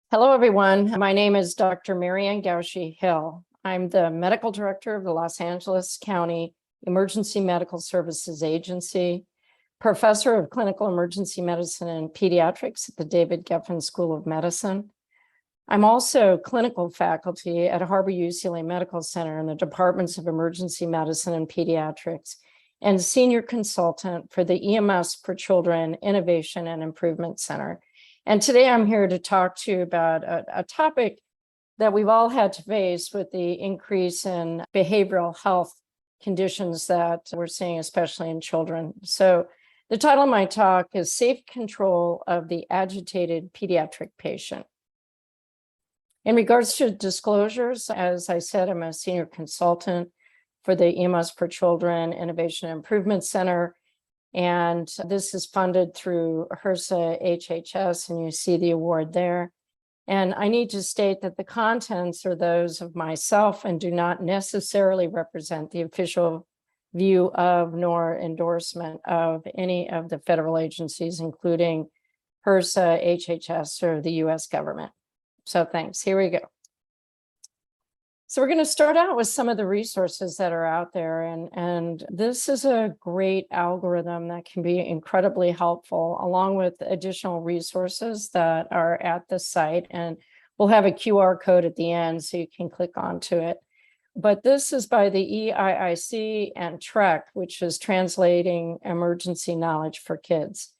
Hello, everyone. My name is Dr. Marianne Gausche-Hill. I'm the medical director of the Los Angeles County Emergency Medical Services Agency, professor of clinical emergency medicine and pediatrics at the David Geffen School of Medicine. I'm also clinical faculty at Harbor-UCLA Medical Center in the departments of emergency medicine and pediatrics, and senior consultant for the EMS for Children Innovation and Improvement Center. And today I'm here to talk to you about a topic that we've all had to face with the increase in behavioral health conditions that we're seeing, especially in children. So the title of my talk is Safe Control of the Agitated Pediatric Patient. In regards to disclosures, as I said, I'm a senior consultant for the EMS for Children Innovation and Improvement Center. And this is funded through HRSA HHS, and you see the award there. And I need to state that the contents are those of myself and do not necessarily represent the official view of nor endorsement of any of the federal agencies, including HRSA, HHS, or the US government. So thanks. Here we go. So we're going to start out with some of the resources that are out there. And this is a great algorithm that can be incredibly helpful, along with additional resources that are at the site. And we'll have a QR code at the end so you can click onto it. But this is by the EIIC and TREC, which is Translating Emergency Knowledge for Kids.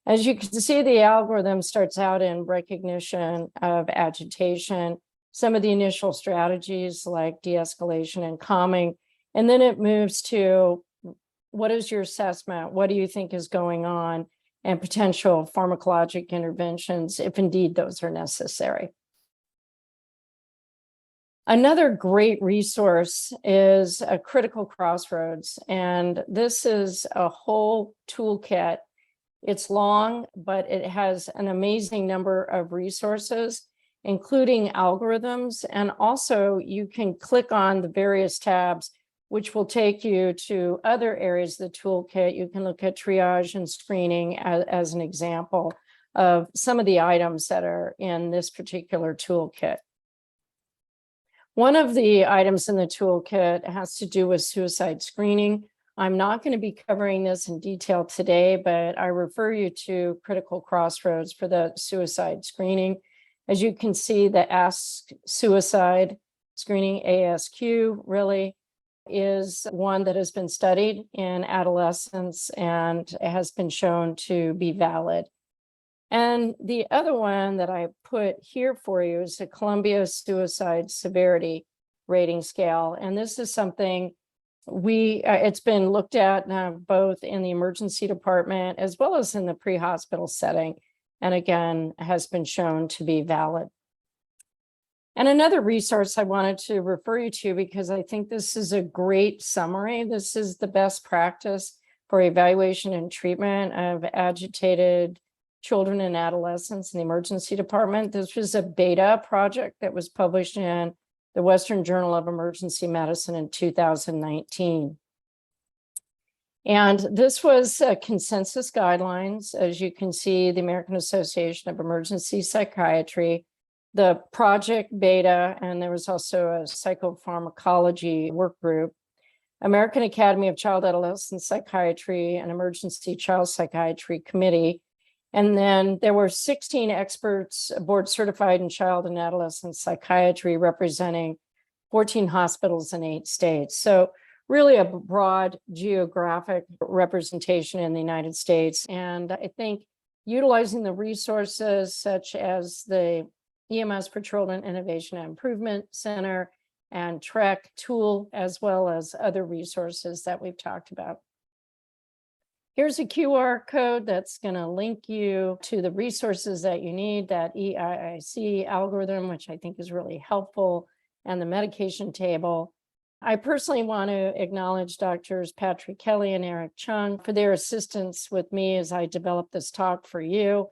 As you can see, the algorithm starts out in recognition of agitation, some of the initial strategies like de-escalation and calming, and then it moves to what is your assessment? What do you think is going on? And potential pharmacologic interventions, if indeed those are necessary. Another great resource is a Critical Crossroads, and this is a whole toolkit. It's long, but it has an amazing number of resources, including algorithms. And also you can click on the various tabs, which will take you to other areas of the toolkit. You can look at triage and screening as an example of some of the items that are in this particular toolkit. One of the items in the toolkit has to do with suicide screening. I'm not going to be covering this in detail today, but I refer you to Critical Crossroads for the suicide screening. As you can see, the Ask Suicide Screening, ASQ, really is one that has been studied in adolescents and has been shown to be valid. And the other one that I put here for you is the Columbia Suicide Severity Rating Scale. And this is something it's been looked at both in the emergency department as well as in the pre-hospital setting, and again, has been shown to be valid. And another resource I wanted to refer you to, because I think this is a great summary. This is the best practice for evaluation and treatment of agitated children and adolescents in the emergency department. This was a beta project that was published in the Western Journal of Emergency Medicine in 2019. And this was consensus guidelines. As you can see, the American Association of Emergency Psychiatry, the Project Beta, and there was also a psychopharmacology work group, American Academy of Child Adolescent Psychiatry and Emergency Child Psychiatry Committee. And then there were 16 experts board certified in child and adolescent psychiatry representing 14 hospitals in 8 states. So really a broad geographic representation in the United States. And I think utilizing the resources such as the EMS for Children Innovation and Improvement Center and TREC tool, as well as other resources that we've talked about. Here's a QR code that's going to link you to the resources that you need, that EIIC algorithm, which I think is really helpful, and the medication table. I personally want to acknowledge Drs. Patrick Kelly and Eric Chung for their assistance with me as I developed this talk for you.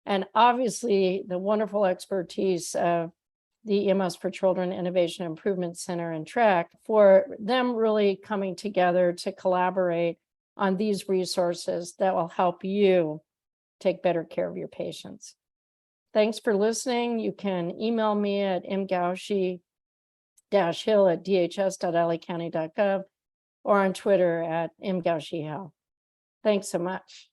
And obviously the wonderful expertise of the EMS for Children Innovation Improvement Center and TREC for them really coming together to collaborate on these resources that will help you take better care of your patients. Thanks for listening. You can email me at mgausche-hill@dhs.lacounty.gov or on Twitter at mgausche-hill. Thanks so much.